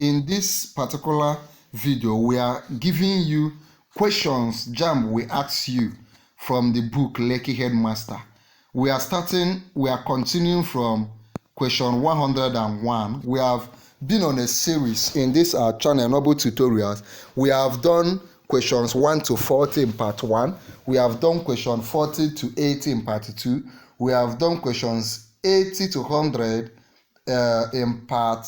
in this particular video, we are giving you questions JAMB will ask you from the book LEKKI Headmaster. We are continuing from question 101. We have been on a series in this channel, Noble Tutorials. We have done questions 1 to 40 in part 1. We have done question 40 to 80 in part 2. We have done questions 80 to 100 in part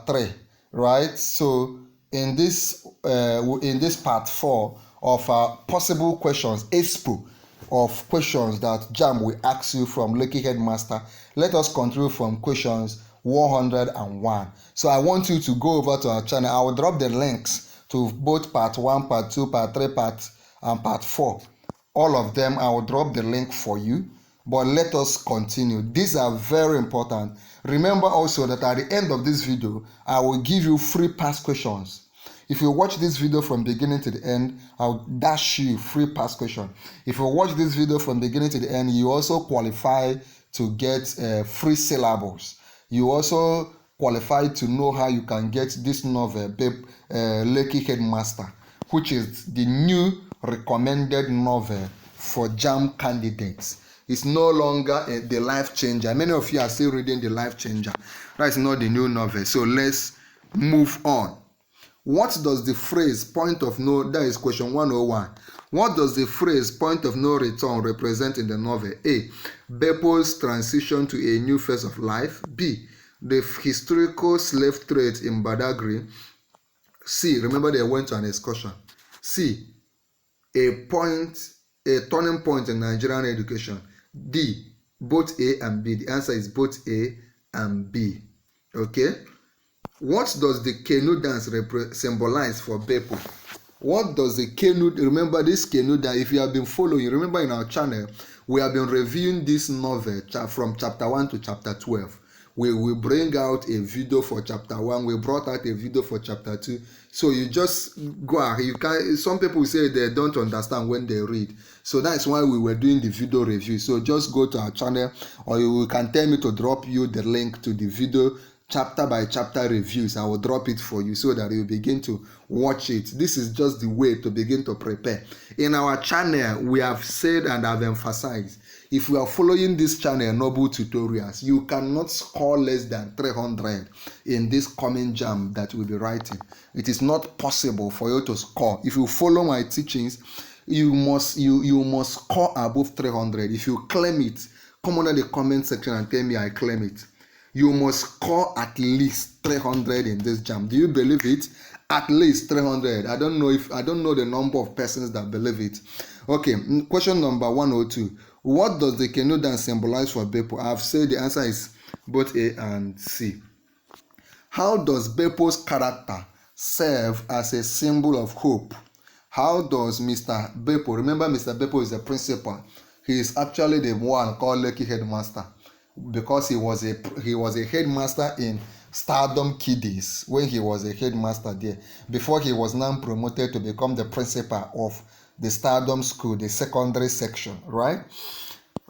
3, right? So in this part 4 of possible questions, Expo of Questions that JAMB will ask you from LEKKI Headmaster, let us continue from questions 101. So I want you to go over to our channel. I will drop the links to both part 1, part 2, part 3, and part 4. All of them, I will drop the link for you. But let us continue. These are very important. Remember also that at the end of this video, I will give you free past questions. If you watch this video from beginning to the end, I'll dash you free past question. If you watch this video from beginning to the end, you also qualify to get free syllables. You also qualify to know how you can get this novel, LEKKI Headmaster, which is the new recommended novel for JAMB candidates. It's no longer the Life Changer. Many of you are still reading the Life Changer. That's not the new novel. So let's move on. What does the phrase point of no, that is question 101. What does the phrase point of no return represent in the novel? A. Bepo's transition to a new phase of life. B. The historical slave trade in Badagry. C. Remember they went to an excursion. C. A turning point in Nigerian education. D. Both A and B. The answer is both A and B. Okay. What does the canoe dance symbolize for Bepo? What does the canoe, remember this canoe dance, if you have been following, remember in our channel, we have been reviewing this novel from chapter 1 to chapter 12. We will bring out a video for chapter 1. We brought out a video for chapter 2. So you just go ahead. You can. Some people say they don't understand when they read. So that's why we were doing the video review. So just go to our channel, or you can tell me to drop you the link to the video chapter by chapter reviews. I will drop it for you so that you begin to watch it. This is just the way to begin to prepare. In our channel, we have said and have emphasized, if you are following this channel, Noble Tutorials, you cannot score less than 300 in this coming JAMB that we'll be writing. It is not possible for you to score. If you follow my teachings, you must score above 300. If you claim it, come under the comment section and tell me I claim it. You must score at least 300 in this JAMB. Do you believe it? At least 300. I don't know the number of persons that believe it. Okay, question number 102. What does the canoe dance symbolize for Bepo? I've said the answer is both A and C. How does Bepo's character serve as a symbol of hope? How does Mr. Bepo, remember Mr. Bepo is the principal. He is actually the one called LEKKI Headmaster, because he was a headmaster in Stardom Kiddies when he was a headmaster there, before he was now promoted to become the principal of the Stardom School, the secondary section, right?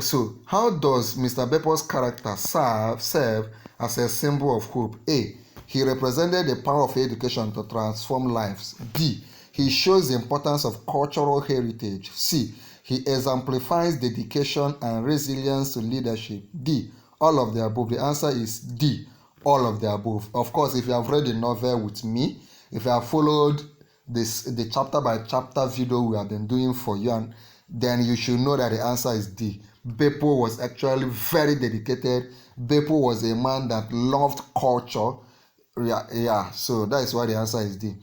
So how does Mr. Bepo's character serve as a symbol of hope? A. He represented the power of education to transform lives. B. He shows the importance of cultural heritage. C. He exemplifies dedication and resilience to leadership. D. All of the above. The answer is D. All of the above. Of course, if you have read the novel with me, if you have followed the chapter by chapter video we have been doing for you, then you should know that the answer is D. Bepo was actually very dedicated. Bepo was a man that loved culture. Yeah. So that is why the answer is D.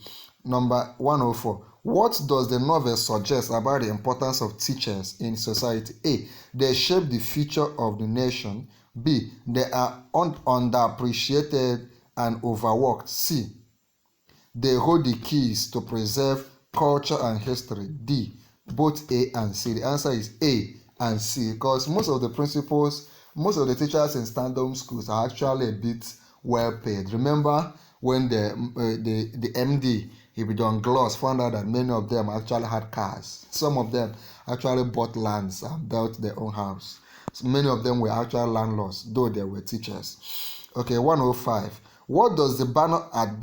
Number 104. What does the novel suggest about the importance of teachers in society? A. They shape the future of the nation. B. They are underappreciated and overworked. C. They hold the keys to preserve culture and history. D. Both A and C. The answer is A and C, because most of the principals, most of the teachers in Stardom schools are actually a bit well paid. Remember when the MD, Ibidon Gloss, found out that many of them actually had cars. Some of them actually bought lands and built their own house. So many of them were actual landlords, though they were teachers. Okay, 105. What does the banner at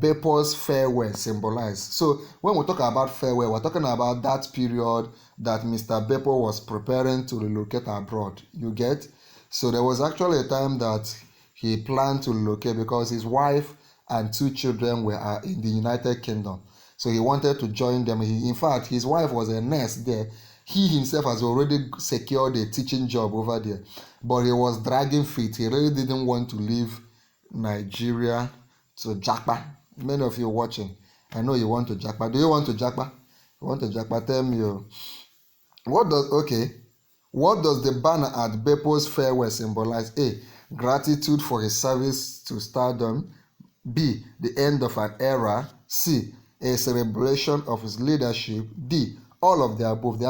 Bepo's farewell symbolize? So when we talk about farewell, we're talking about that period that Mr. Bepo was preparing to relocate abroad. You get? So there was actually a time that he planned to relocate because his wife and 2 children were in the United Kingdom. So he wanted to join them. In fact, his wife was a nurse there. He himself has already secured a teaching job over there. But he was dragging feet. He really didn't want to leave Nigeria to Japa. Many of you watching, I know you want to Japa. Do you want to Japa? You want to Japa? Tell me. What does the banner at Bepo's farewell symbolize? A. Gratitude for his service to stardom. B. The end of an era. C. A celebration of his leadership. D. All of the above. The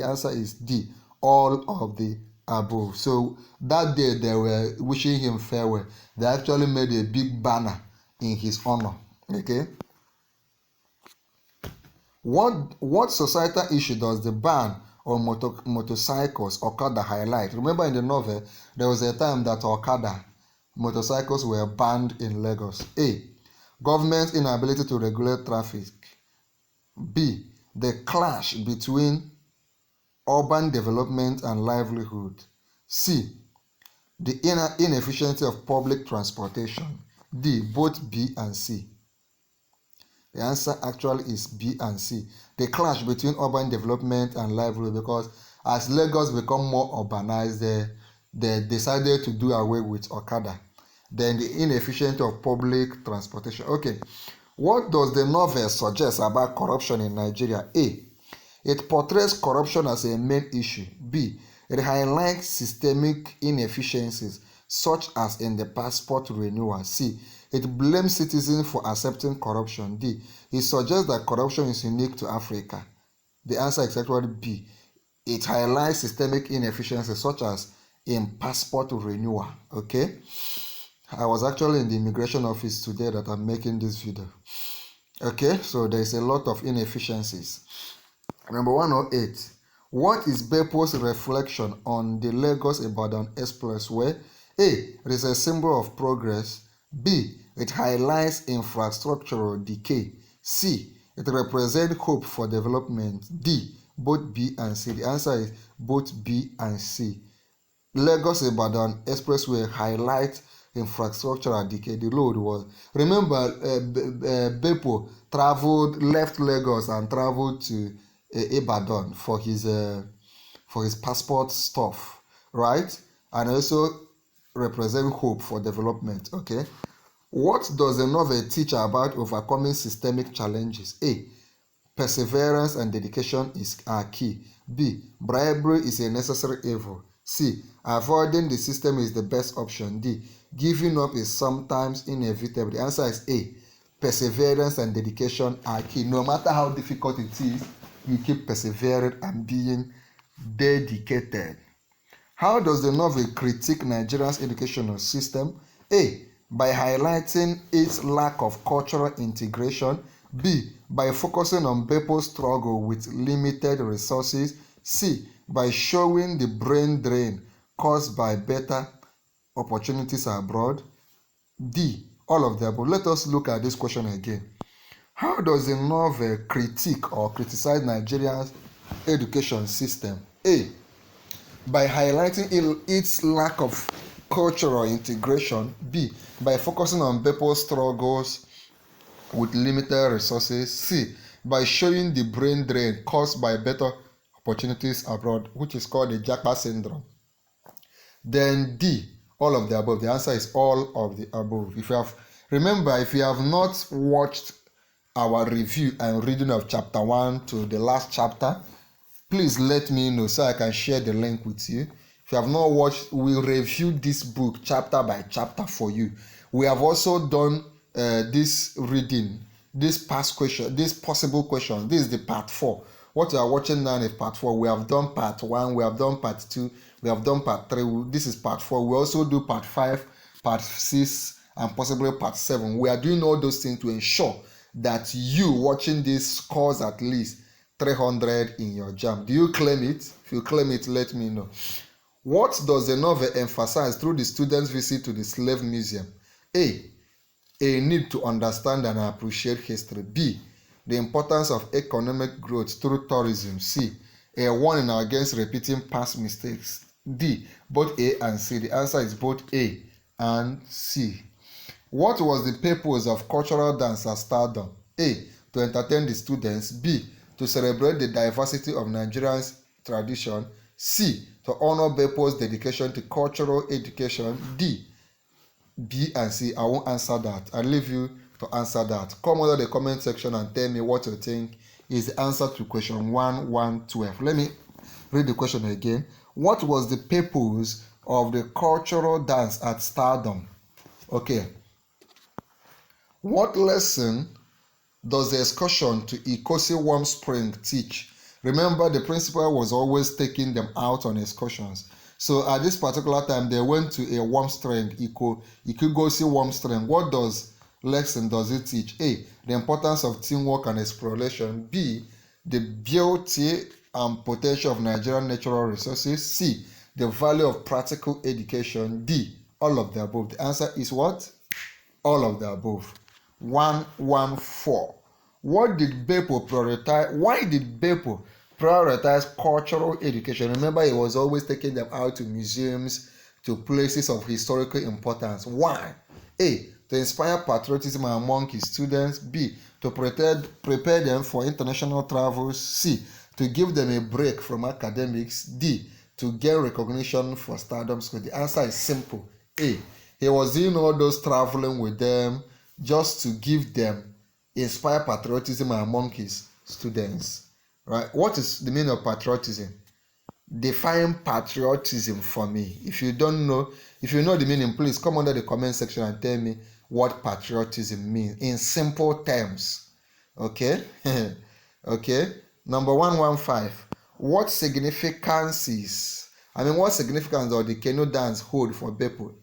answer is D. All of the above. So that day they were wishing him farewell. They actually made a big banner in his honor. Okay. What societal issue does the ban on motorcycles Okada highlight? Remember in the novel, there was a time that Okada motorcycles were banned in Lagos. A. Government's inability to regulate traffic. B. The clash between urban development and livelihood. C. The inefficiency of public transportation. D. Both B and C. The answer actually is B and C. The clash between urban development and livelihood, because as Lagos become more urbanized, they decided to do away with Okada. Then the inefficiency of public transportation. Okay, what does the novel suggest about corruption in Nigeria? A. It portrays corruption as a main issue. B. It highlights systemic inefficiencies such as in the passport renewal. C. It blames citizens for accepting corruption. D. It suggests that corruption is unique to Africa. The answer is actually B. It highlights systemic inefficiencies such as in passport renewal. Okay? I was actually in the immigration office today that I'm making this video. Okay, so there's a lot of inefficiencies. Number 108. What is Bepo's reflection on the Lagos-Ibadan Expressway? A. It is a symbol of progress. B. It highlights infrastructural decay. C. It represents hope for development. D. Both B and C. The answer is both B and C. Lagos-Ibadan Expressway highlights infrastructural decay. The road was, remember, Bepo left Lagos and traveled to Ibadan for his passport stuff, right? And also represent hope for development. Okay, what does the novel teach about overcoming systemic challenges? A. Perseverance and dedication are key. B. Bribery is a necessary evil. C. Avoiding the system is the best option. D. Giving up is sometimes inevitable. The answer is A. Perseverance and dedication are key. No matter how difficult it is, you keep persevering and being dedicated. How does the novel critique Nigeria's educational system? A. By highlighting its lack of cultural integration. B. By focusing on Bepo's struggle with limited resources. C. By showing the brain drain caused by better opportunities abroad. D. All of the above. Let us look at this question again. How does the novel critique or criticize Nigeria's education system? A. By highlighting its lack of cultural integration. B. By focusing on Bepo's struggles with limited resources. C. By showing the brain drain caused by better opportunities abroad, which is called the Japa syndrome. Then D. All of the above. The answer is all of the above. If you have not watched our review and reading of chapter 1 to the last chapter, please let me know so I can share the link with you. If you have not watched, we'll review this book chapter by chapter for you. We have also done this reading, this past question, this possible question. This is the part 4. What you are watching now is part 4. We have done part 1, we have done part 2, we have done part 3. This is part 4. We also do part 5, part 6, and possibly part 7. We are doing all those things to ensure that you watching this scores at least 300 in your JAMB. Do you claim it? If you claim it, let me know. What does the novel emphasize through the student's visit to the slave museum? A need to understand and appreciate history. B, the importance of economic growth through tourism. C, a warning against repeating past mistakes. D, both A and C. The answer is both A and C. What was the purpose of cultural dance at Stardom? A, to entertain the students. B, to celebrate the diversity of Nigeria's tradition. C, to honor Bepo's dedication to cultural education. D, B and C. I won't answer that. I'll leave you to answer that. Come under the comment section and tell me what you think is the answer to question 1-1-12. Let me read the question again. What was the purpose of the cultural dance at Stardom? Okay. What lesson does the excursion to Ikosi Warm Spring teach? Remember, the principal was always taking them out on excursions. So at this particular time, they went to a warm spring, Ikosi Warm Spring. What lesson does it teach? A, the importance of teamwork and exploration. B, the beauty and potential of Nigerian natural resources. C, the value of practical education. D, all of the above. The answer is what? All of the above. 1-1-4. What did Bepo prioritize? Why did Bepo prioritize cultural education? Remember, he was always taking them out to museums, to places of historical importance. Why? A, to inspire patriotism among his students. B, to prepare them for international travels. C, to give them a break from academics. D, to gain recognition for Stardom School. The answer is simple. A, he was doing all those traveling with them just to give them, inspire patriotism among his students. Right? What is the meaning of patriotism? Define patriotism for me. If you don't know, if you know the meaning, please come under the comment section and tell me what patriotism means in simple terms. Okay? Okay. Number 115. What significance does the canoe dance hold for Bepo?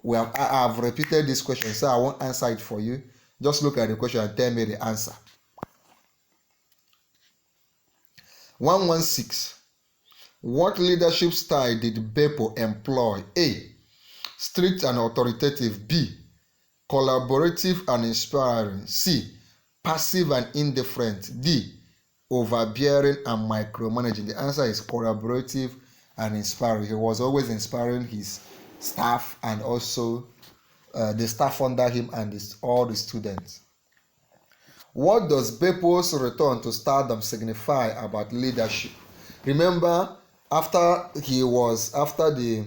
Well, I have repeated this question, so I won't answer it for you. Just look at the question and tell me the answer. 116. What leadership style did Bepo employ? A, strict and authoritative. B, collaborative and inspiring. C, passive and indifferent. D, overbearing and micromanaging. The answer is collaborative and inspiring. He was always inspiring his staff and also the staff under him and all the students. What does Bepo's return to Stardom signify about leadership? Remember, after the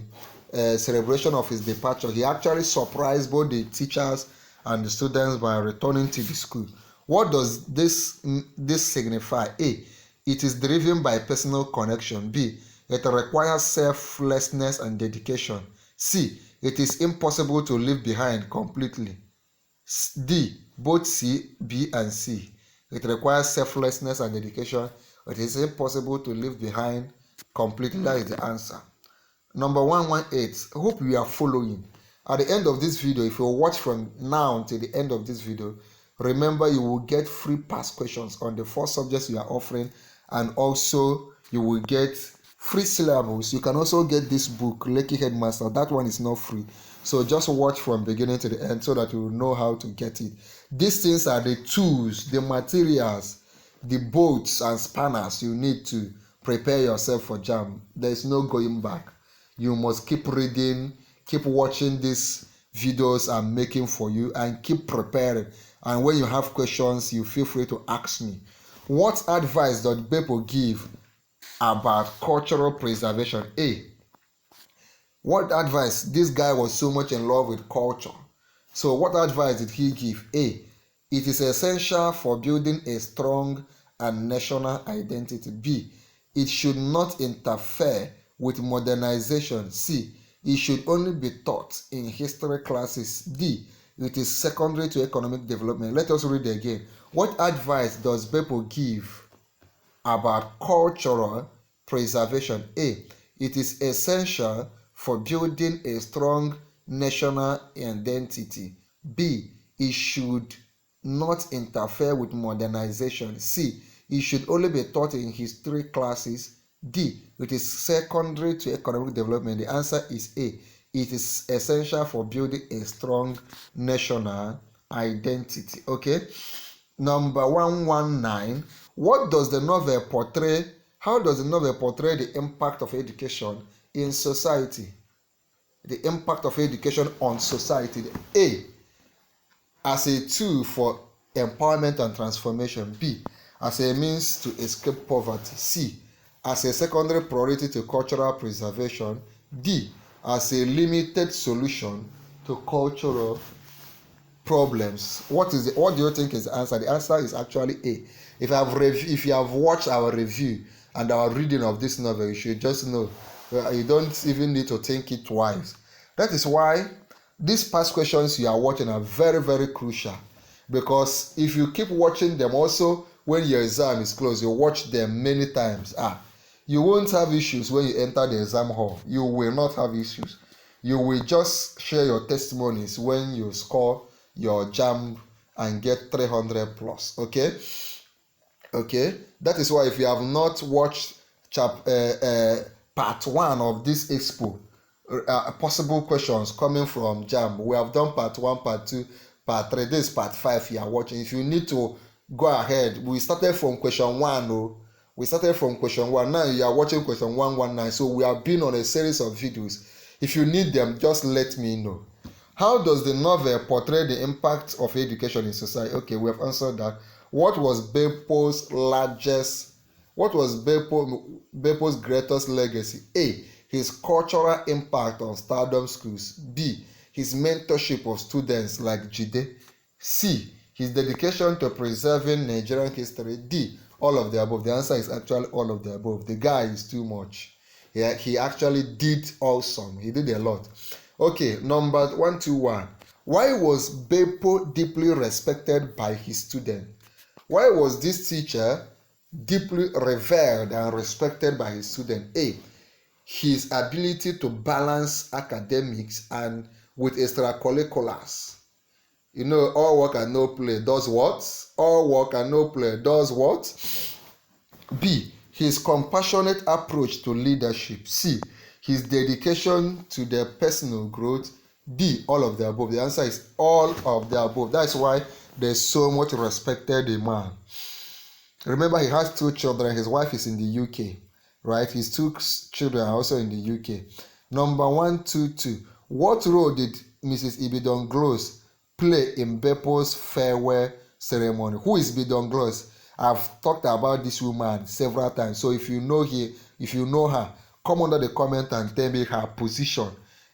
celebration of his departure, he actually surprised both the teachers and the students by returning to the school. What does this signify? A, it is driven by personal connection. B, it requires selflessness and dedication. C, it is impossible to leave behind completely. D, both C, B and C. It requires selflessness and dedication. It is impossible to leave behind completely. That is the answer. Number 118. I hope you are following. At the end of this video, if you watch from now till the end of this video, remember you will get free past questions on the 4 subjects you are offering, and also you will get free syllables. You can also get this book, LEKKI Headmaster. That one is not free. So just watch from beginning to the end so that you will know how to get it. These things are the tools, the materials, the bolts and spanners you need to prepare yourself for JAMB. There is no going back. You must keep reading, keep watching these videos I'm making for you, and keep preparing. And when you have questions, you feel free to ask me. What advice does Bepo give about cultural preservation? A, what advice? This guy was so much in love with culture. So what advice did he give? A, it is essential for building a strong and national identity. B, it should not interfere with modernization. C, it should only be taught in history classes. D, it is secondary to economic development. Let us read again. What advice does Bepo give about cultural preservation? A, it is essential for building a strong national identity. B, it should not interfere with modernization. C, it should only be taught in history classes. D. It is secondary to economic development. The answer is A. It is essential for building a strong national identity. Okay. Number 119. What does the novel portray? How does the novel portray the impact of education in society? The impact of education on society. A. As a tool for empowerment and transformation. B. As a means to escape poverty. C. As a secondary priority to cultural preservation. D. As a limited solution to cultural problems. What do you think is the answer? The answer is actually A. If you have watched our review and our reading of this novel, you should just know you don't even need to think it twice. That is why these past questions you are watching are very, very crucial, because if you keep watching them also when your exam is closed, you watch them many times, you won't have issues when you enter the exam hall. You will not have issues. You will just share your testimonies when you score your JAMB and get 300 plus. Okay. That is why if you have not watched part 1 of this expo, possible questions coming from JAMB, we have done part 1, part 2, part 3. This is part 5 you are watching. If you need to go ahead, we started from question 1. We started from question 1. Now you are watching question 119. So we have been on a series of videos. If you need them, just let me know. How does the novel portray the impact of education in society? Okay, we have answered that. What was Bepo's greatest legacy? A. His cultural impact on stardom schools. B. His mentorship of students like Jide. C. His dedication to preserving Nigerian history. D. All of the above. The answer is actually all of the above. The guy is too much. He actually did awesome. He did a lot. Okay, number 121. Why was Bepo deeply respected by his students? Why was this teacher deeply revered and respected by his students? A. His ability to balance academics and with extracurriculars. You know, all work and no play does what? All work and no play does what? B. His compassionate approach to leadership. C. His dedication to their personal growth. D. All of the above. The answer is all of the above. That's why there's so much respected a man. Remember, he has 2 children. His wife is in the UK, right? His 2 children are also in the UK. Number 122. What role did Mrs. Ibidonglos play in Bepo's farewell ceremony? Who is Ibidonglos? I've talked about this woman several times. So if you know her, come under the comment and tell me her position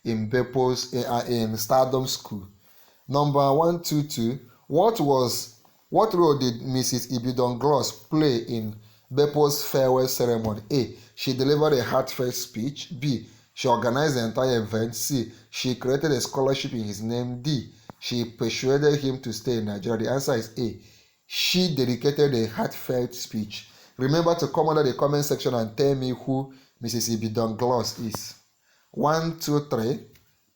in Bepo's in Stardom School. Number 122. What role did Mrs. Ibidonglos play in Bepo's farewell ceremony? A. She delivered a heartfelt speech. B. She organized the entire event. C. She created a scholarship in his name. D. She persuaded him to stay in Nigeria. The answer is A. She dedicated a heartfelt speech. Remember to come under the comment section and tell me who Mrs. Ibidonglos is. 1, 2, 3.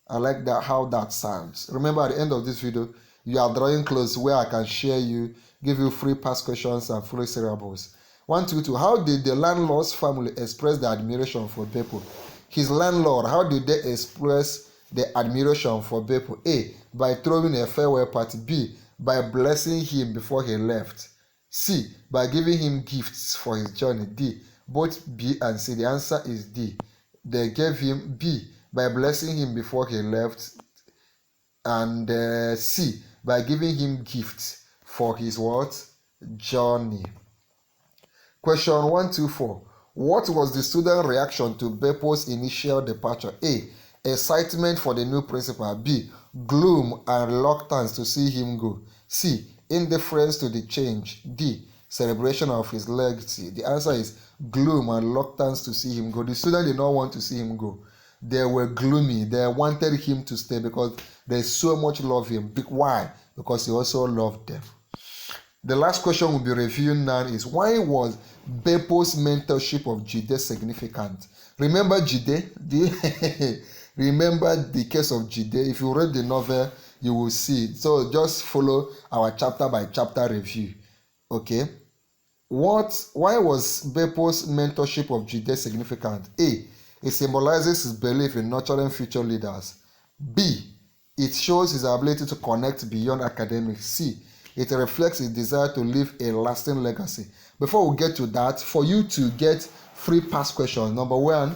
I like that, how that sounds. Remember, at the end of this video, you are drawing close where I can share you, give you free past questions and free syllables. 122. How did the landlord's family express their admiration for Bepo? His landlord, how did they express their admiration for Bepo? A. By throwing a farewell party. B. By blessing him before he left. C. By giving him gifts for his journey. D. Both B and C. The answer is D. They gave him B. By blessing him before he left. And C. By giving him gifts for his what? Journey. Question 124. What was the student reaction to Bepo's initial departure? A. Excitement for the new principal. B. Gloom and reluctance to see him go. C. Indifference to the change. D. Celebration of his legacy. The answer is gloom and reluctance to see him go. The students did not want to see him go. They were gloomy. They wanted him to stay because they so much love him. Why? Because he also loved them. The last question we'll be reviewing now is, why was Bepo's mentorship of Jide significant? Remember Jide? Remember the case of Jide? If you read the novel, you will see it. So just follow our chapter by chapter review. Okay? Why was Bepo's mentorship of Jide significant? A. It symbolizes his belief in nurturing future leaders. B. It shows his ability to connect beyond academics. C. It reflects his desire to leave a lasting legacy. Before we get to that, for you to get free past questions, number one,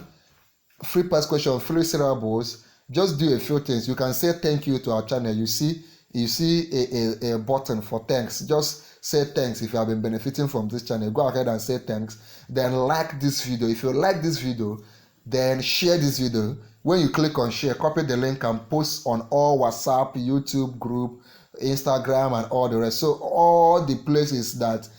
free past question, free syllables, just do a few things. You can say thank you to our channel. You see a button for thanks. Just say thanks if you have been benefiting from this channel. Go ahead and say thanks. Then like this video. If you like this video, then share this video. When you click on share, copy the link and post on all WhatsApp, YouTube group, Instagram, and all the rest. So all the places that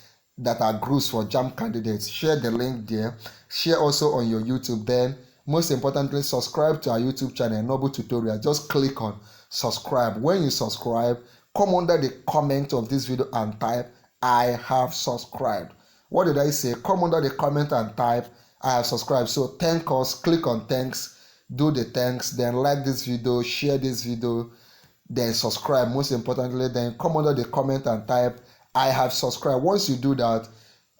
are groups for JAMB candidates, share the link there. Share also on your YouTube. Then most importantly, subscribe to our YouTube channel, Noble Tutorial. Just click on subscribe. When you subscribe, come under the comment of this video and type I have subscribed. What did I say? Come under the comment and type I have subscribed. So thank us, click on thanks, do the thanks, then like this video, share this video, then subscribe. Most importantly, then come under the comment and type I have subscribed. Once you do that,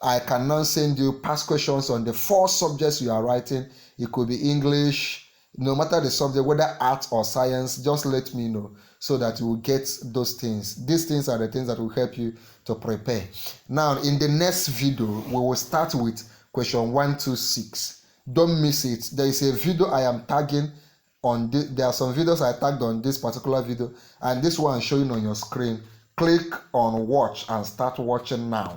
I can now send you past questions on the 4 subjects you are writing. It could be English, no matter the subject, whether art or science, just let me know so that you will get those things. These things are the things that will help you to prepare. Now, in the next video, we will start with question 126. Don't miss it. There is a video I am tagging on this. There are some videos I tagged on this particular video, and this one showing on your screen. Click on watch and start watching now.